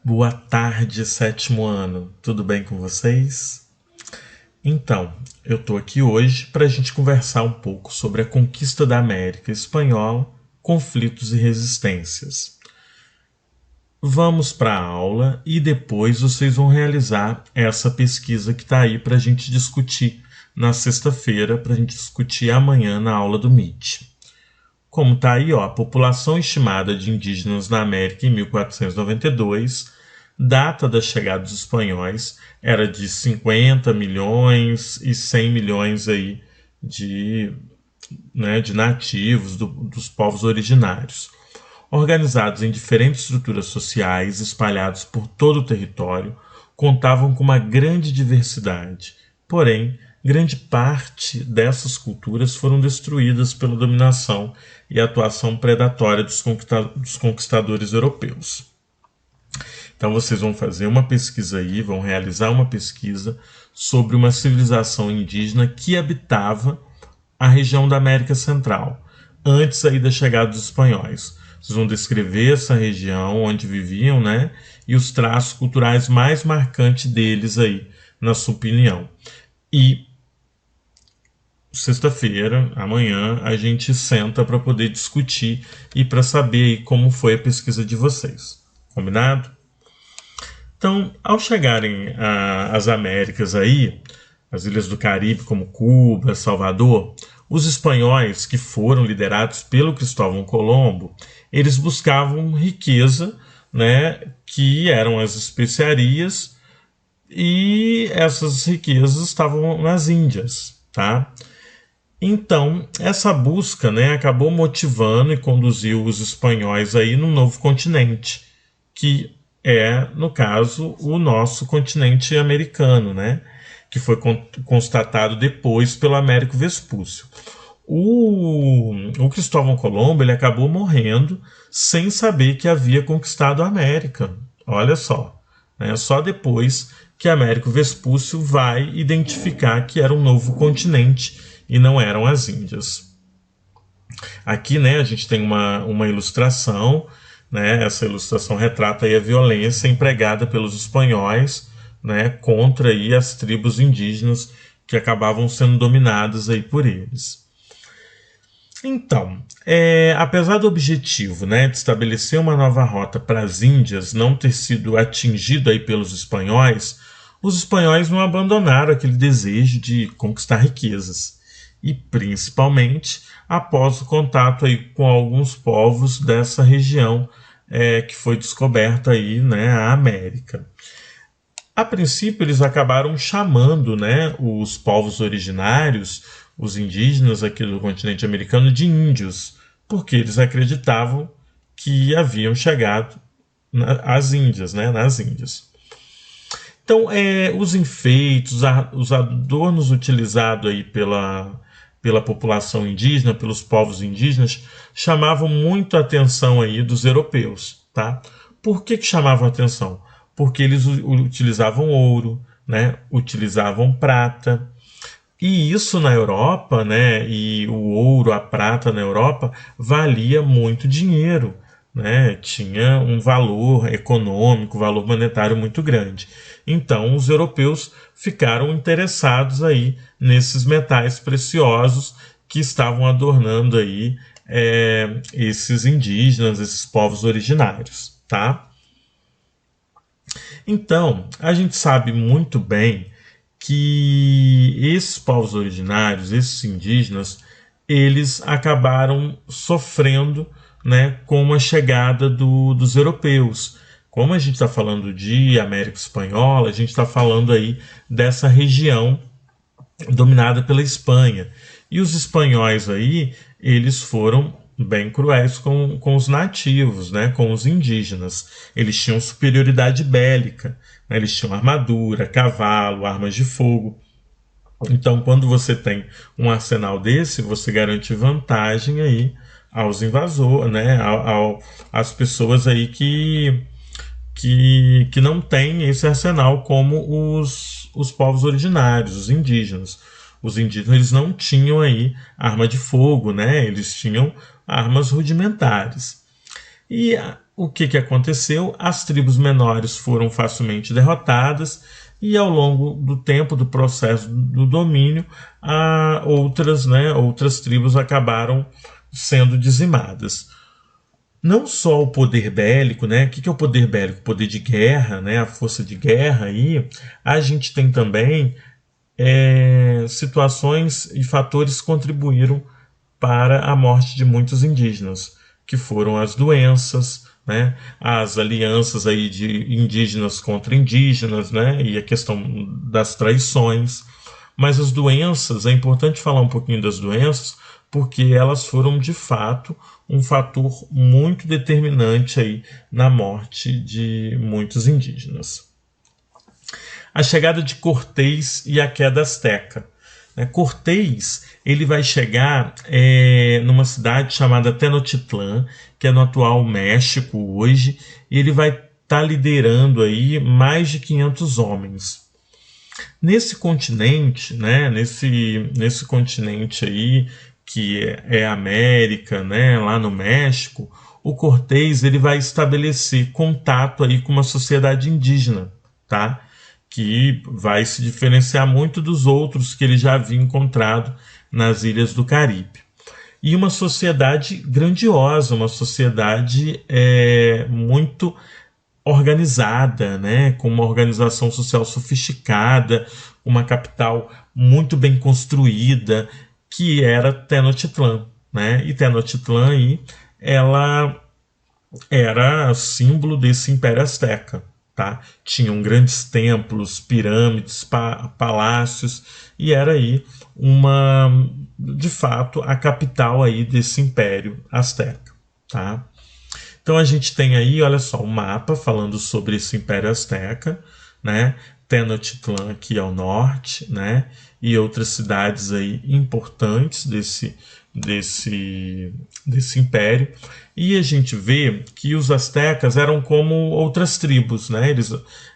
Boa tarde, sétimo ano. Tudo bem com vocês? Então, eu tô aqui hoje para a gente conversar um pouco sobre a conquista da América Espanhola, conflitos e resistências. Vamos para a aula e depois vocês vão realizar essa pesquisa que está aí para a gente discutir na sexta-feira, para a gente discutir amanhã na aula do Meet. Como está aí, ó, a população estimada de indígenas na América em 1492, data da chegada dos espanhóis, era de 50 milhões e 100 milhões aí de, de nativos dos povos originários, organizados em diferentes estruturas sociais espalhados por todo o território, contavam com uma grande diversidade. Porém, grande parte dessas culturas foram destruídas pela dominação e atuação predatória dos conquistadores europeus. Então vocês vão fazer uma pesquisa aí, vão realizar uma pesquisa sobre uma civilização indígena que habitava a região da América Central, antes aí da chegada dos espanhóis. Vocês vão descrever essa região onde viviam, né? E os traços culturais mais marcantes deles aí, na sua opinião. E sexta-feira, amanhã, a gente senta para poder discutir e para saber aí como foi a pesquisa de vocês. Combinado? Então, ao chegarem às Américas aí, as ilhas do Caribe como Cuba, Salvador, os espanhóis que foram liderados pelo Cristóvão Colombo, eles buscavam riqueza, né, que eram as especiarias, e essas riquezas estavam nas Índias, tá? Então, essa busca, né, acabou motivando e conduziu os espanhóis aí num novo continente, que é, no caso, o nosso continente americano, né, que foi constatado depois pelo Américo Vespúcio. O Cristóvão Colombo ele acabou morrendo sem saber que havia conquistado a América. Olha só, né, só depois que Américo Vespúcio vai identificar que era um novo continente e não eram as Índias. Aqui, né, a gente tem uma ilustração, né, essa ilustração retrata aí a violência empregada pelos espanhóis, né, contra aí as tribos indígenas que acabavam sendo dominadas aí por eles. Então, apesar do objetivo, né, de estabelecer uma nova rota para as Índias não ter sido atingido aí pelos espanhóis, os espanhóis não abandonaram aquele desejo de conquistar riquezas. E principalmente após o contato aí com alguns povos dessa região que foi descoberta aí, né, a América. A princípio eles acabaram chamando, né, os povos originários, os indígenas aqui do continente americano, de índios, porque eles acreditavam que haviam chegado às Índias, né, nas Índias. Então, os enfeites, os adornos utilizados aí pela população indígena, pelos povos indígenas, chamavam muito a atenção aí dos europeus, tá? Por que chamavam a atenção? Porque eles utilizavam ouro, né? Utilizavam prata. E isso na Europa, né? E o ouro, a prata na Europa valia muito dinheiro, né? Tinha um valor econômico, valor monetário muito grande. Então os europeus ficaram interessados aí nesses metais preciosos que estavam adornando aí esses indígenas, esses povos originários, tá? Então a gente sabe muito bem que esses povos originários, esses indígenas, eles acabaram sofrendo, né, com a chegada dos europeus. Como a gente está falando de América Espanhola, a gente está falando aí dessa região dominada pela Espanha. E os espanhóis aí, eles foram bem cruéis com os nativos, né, com os indígenas. Eles tinham superioridade bélica, né, eles tinham armadura, cavalo, armas de fogo. Então, quando você tem um arsenal desse, você garante vantagem aí aos invasores, né, às pessoas aí que não têm esse arsenal como os povos originários, os indígenas. Os indígenas eles não tinham aí arma de fogo, né? Eles tinham armas rudimentares. E o que aconteceu? As tribos menores foram facilmente derrotadas e ao longo do tempo do processo do domínio, outras tribos acabaram sendo dizimadas. Não só o poder bélico, né? O que é o poder bélico? O poder de guerra, né? A força de guerra aí. A gente tem também situações e fatores que contribuíram para a morte de muitos indígenas, que foram as doenças, né, as alianças aí de indígenas contra indígenas, né, e a questão das traições. Mas as doenças, é importante falar um pouquinho das doenças, porque elas foram de fato um fator muito determinante aí na morte de muitos indígenas. A chegada de Cortés e a queda azteca. Cortés ele vai chegar numa cidade chamada Tenochtitlán, que é no atual México hoje, e ele vai estar liderando aí mais de 500 homens. Nesse continente, né, nesse continente aí, que é a América, né, lá no México, o Cortés ele vai estabelecer contato aí com uma sociedade indígena, tá? Que vai se diferenciar muito dos outros que ele já havia encontrado nas ilhas do Caribe. E uma sociedade grandiosa, uma sociedade muito organizada, né? Com uma organização social sofisticada, uma capital muito bem construída, que era Tenochtitlán. Né? E Tenochtitlán aí, ela era símbolo desse Império Azteca. Tá? Tinham grandes templos, pirâmides, palácios, e era aí de fato, a capital aí desse Império Azteca. Tá? Então a gente tem aí, olha só, um mapa falando sobre esse Império Azteca, né? Tenochtitlán aqui ao norte, né? E outras cidades aí importantes desse império. E a gente vê que os astecas eram como outras tribos, né?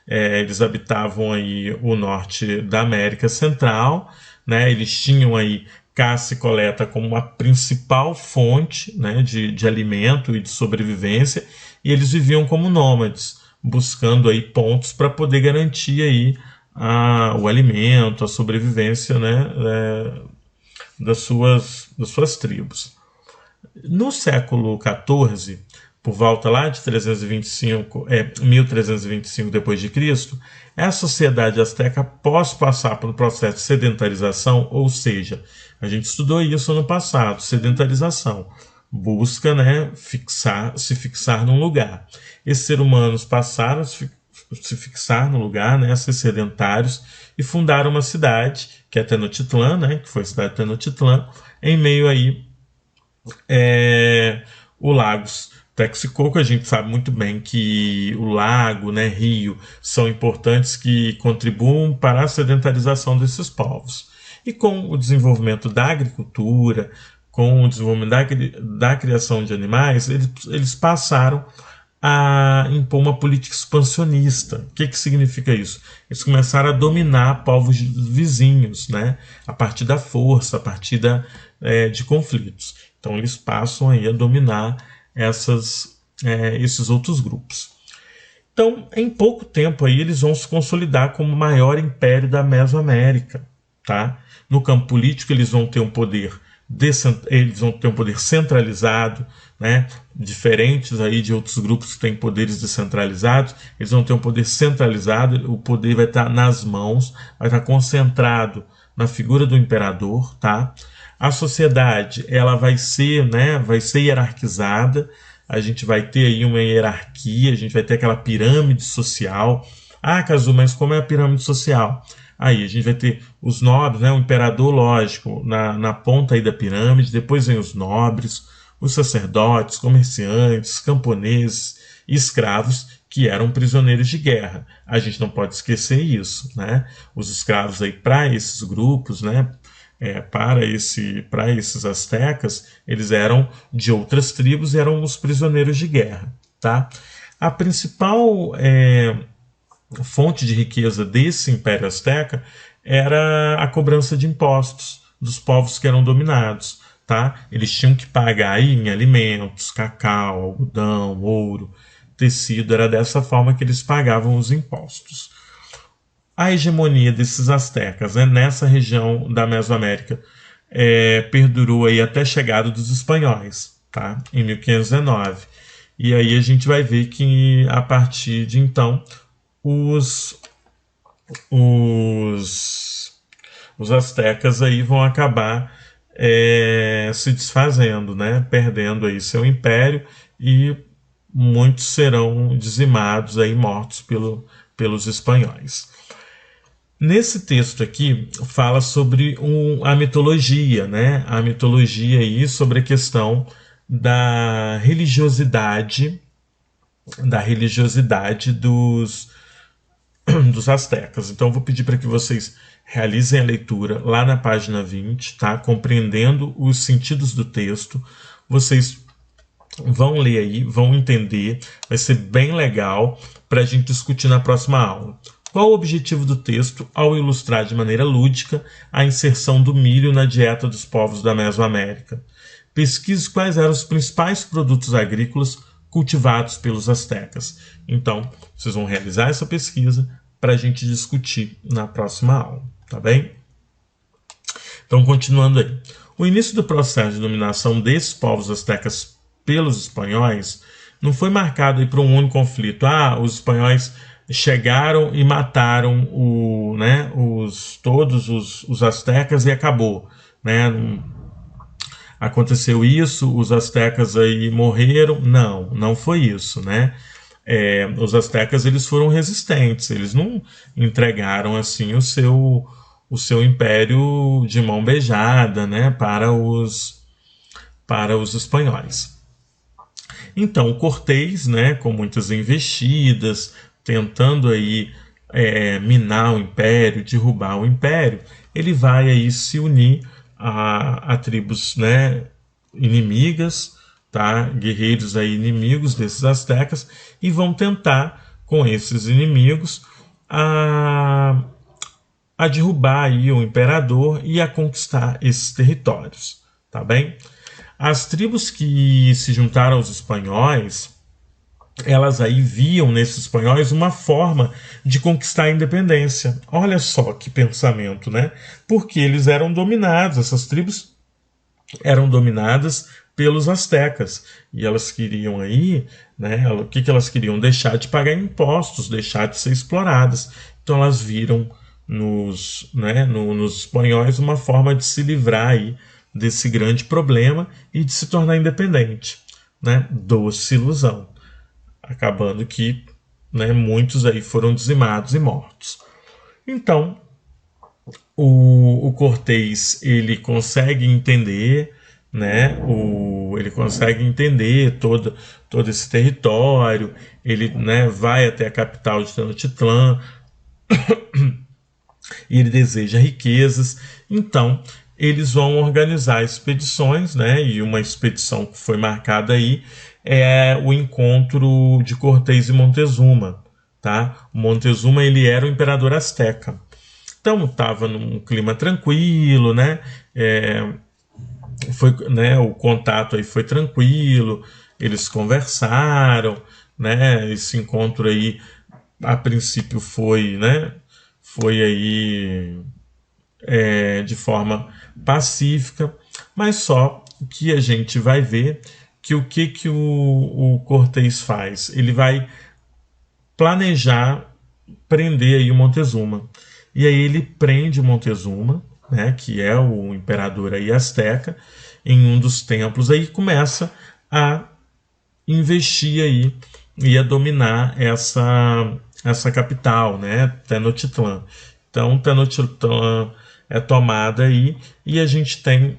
Eles habitavam aí o norte da América Central, né? Eles tinham aí caça e coleta como a principal fonte, né, de alimento e de sobrevivência, e eles viviam como nômades, buscando aí pontos para poder garantir aí o alimento, a sobrevivência, né, das suas tribos. No século XIV, por volta lá de 1325 depois de Cristo, a sociedade azteca, após passar por um processo de sedentarização, ou seja, a gente estudou isso no passado, sedentarização, busca, né, se fixar num lugar. Esses seres humanos passaram a se fixar no lugar, né, a ser sedentários, e fundaram uma cidade, que é Tenochtitlán, né, que foi a cidade de Tenochtitlán, em meio aí o Lagos Texcoco. A gente sabe muito bem que o lago, né, rio, são importantes que contribuem para a sedentarização desses povos. E com o desenvolvimento da agricultura, com o desenvolvimento da criação de animais, eles passaram a impor uma política expansionista. O que significa isso? Eles começaram a dominar povos vizinhos, né, a partir da força, a partir de conflitos. Então eles passam aí a dominar esses outros grupos. Então, em pouco tempo aí, eles vão se consolidar como o maior império da Mesoamérica. Tá? No campo político, eles vão ter um poder centralizado, né? Diferentes aí de outros grupos que têm poderes descentralizados. Eles vão ter um poder centralizado, o poder vai estar nas mãos, vai estar concentrado na figura do imperador. Tá? A sociedade ela vai ser hierarquizada. A gente vai ter aí uma hierarquia, a gente vai ter aquela pirâmide social. Ah, Cazu, mas como é a pirâmide social? Aí a gente vai ter os nobres, né, o imperador, lógico, na ponta aí da pirâmide, depois vem os nobres, os sacerdotes, comerciantes, camponeses e escravos, que eram prisioneiros de guerra. A gente não pode esquecer isso, né? Os escravos aí para esses grupos, né, para esses astecas, eles eram de outras tribos e eram os prisioneiros de guerra. Tá? A principal fonte de riqueza desse Império Azteca era a cobrança de impostos dos povos que eram dominados. tá? Eles tinham que pagar aí em alimentos, cacau, algodão, ouro, tecido, era dessa forma que eles pagavam os impostos. A hegemonia desses astecas, né, nessa região da Mesoamérica perdurou aí até a chegada dos espanhóis, tá? Em 1519. E aí a gente vai ver que a partir de então os, os, os astecas aí vão acabar se desfazendo, né? Perdendo aí seu império e muitos serão dizimados aí, mortos pelos espanhóis. Nesse texto aqui fala sobre a mitologia, né? A mitologia aí sobre a questão da religiosidade dos astecas. Então eu vou pedir para que vocês realizem a leitura lá na página 20, tá? Compreendendo os sentidos do texto. Vocês vão ler aí, vão entender, vai ser bem legal para a gente discutir na próxima aula. Qual o objetivo do texto ao ilustrar de maneira lúdica a inserção do milho na dieta dos povos da Mesoamérica? Pesquise quais eram os principais produtos agrícolas cultivados pelos astecas. Então, vocês vão realizar essa pesquisa para a gente discutir na próxima aula, tá bem? Então, continuando aí. O início do processo de dominação desses povos astecas pelos espanhóis não foi marcado aí por um único conflito. Os espanhóis chegaram e mataram todos os astecas e acabou, né? Aconteceu isso, os astecas aí morreram. Não foi isso, né? Os astecas eles foram resistentes, eles não entregaram assim o seu império de mão beijada, né, para os espanhóis. Então Cortés, né, com muitas investidas, tentando aí minar o império, derrubar o império, ele vai aí se unir a tribos, né, inimigas, tá? Guerreiros aí inimigos desses astecas, e vão tentar com esses inimigos a derrubar aí o imperador e a conquistar esses territórios, tá bem? As tribos que se juntaram aos espanhóis, elas aí viam nesses espanhóis uma forma de conquistar a independência. Olha só que pensamento, né? Porque eles eram dominados, essas tribos eram dominadas pelos astecas. E elas queriam aí, né? O que elas queriam? Deixar de pagar impostos, deixar de ser exploradas. Então elas viram nos espanhóis uma forma de se livrar aí desse grande problema e de se tornar independente, né? Doce ilusão. Acabando que, né, muitos aí foram dizimados e mortos. Então, o Cortés ele consegue entender, né, ele consegue entender todo esse território, ele, né, vai até a capital de Tenochtitlan e ele deseja riquezas. Então, eles vão organizar expedições, né, e uma expedição que foi marcada aí é o encontro de Cortés e Montezuma, tá? O Montezuma ele era o imperador asteca. Então estava num clima tranquilo, né? O contato aí foi tranquilo, eles conversaram, né? Esse encontro aí a princípio foi, né? Foi aí de forma pacífica, mas só que a gente vai ver que o que o Cortés faz? Ele vai planejar prender aí o Montezuma. E aí ele prende o Montezuma, né, que é o imperador aí asteca, em um dos templos, aí começa a investir aí e a dominar essa capital, né, Tenochtitlan. Então Tenochtitlan é tomada aí e a gente tem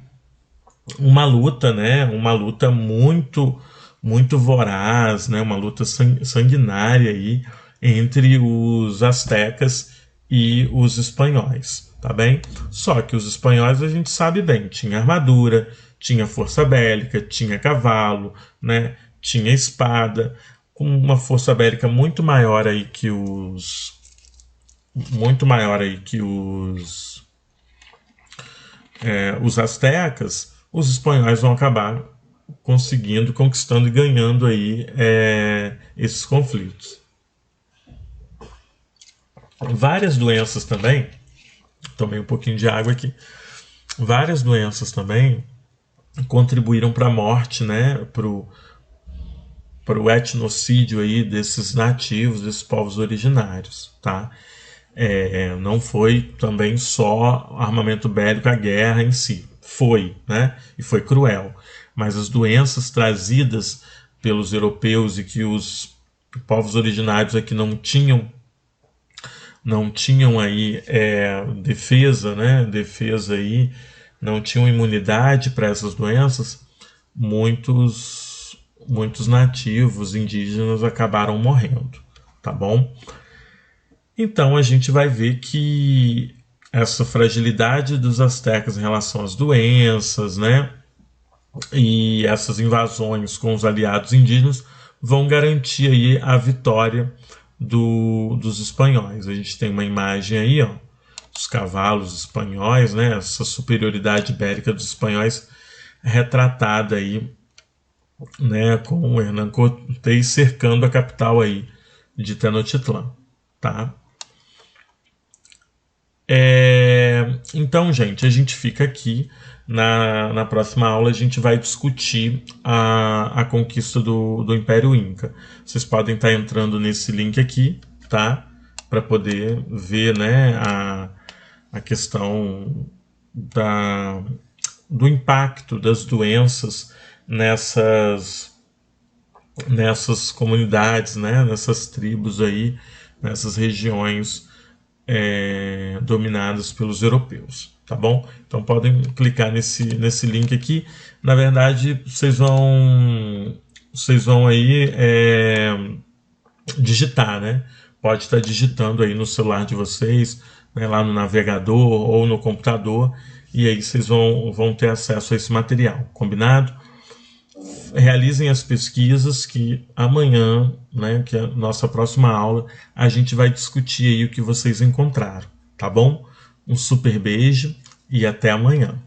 uma luta, né? Uma luta muito, muito voraz, né? Uma luta sanguinária aí entre os astecas e os espanhóis, tá bem? Só que os espanhóis a gente sabe bem, tinha armadura, tinha força bélica, tinha cavalo, né? Tinha espada, com uma força bélica muito maior aí que os astecas. os espanhóis vão acabar conseguindo, conquistando e ganhando aí esses conflitos. Várias doenças também, tomei um pouquinho de água aqui, várias doenças também contribuíram para a morte, né, para o etnocídio aí desses nativos, desses povos originários, tá? Não foi também só armamento bélico, a guerra em si, foi, né, e foi cruel, mas as doenças trazidas pelos europeus e que os povos originários aqui não tinham aí defesa, né, defesa aí, não tinham imunidade para essas doenças, muitos nativos indígenas acabaram morrendo, tá bom? Então a gente vai ver que essa fragilidade dos astecas em relação às doenças, né, e essas invasões com os aliados indígenas vão garantir aí a vitória dos espanhóis. A gente tem uma imagem aí, ó, dos cavalos espanhóis, né, essa superioridade ibérica dos espanhóis retratada aí, né, com o Hernán Cortés cercando a capital aí de Tenochtitlan, tá? Então, gente, a gente fica aqui. Na próxima aula a gente vai discutir a conquista do Império Inca. Vocês podem estar entrando nesse link aqui, tá? Para poder ver, né, a questão do impacto das doenças nessas comunidades, né, nessas tribos aí, nessas regiões dominadas pelos europeus, tá bom? Então podem clicar nesse link aqui. Na verdade, vocês vão aí digitar, né? Pode estar digitando aí no celular de vocês, né, lá no navegador ou no computador, e aí vocês vão ter acesso a esse material, combinado? Realizem as pesquisas que amanhã, né, que é a nossa próxima aula, a gente vai discutir aí o que vocês encontraram, tá bom? Um super beijo e até amanhã.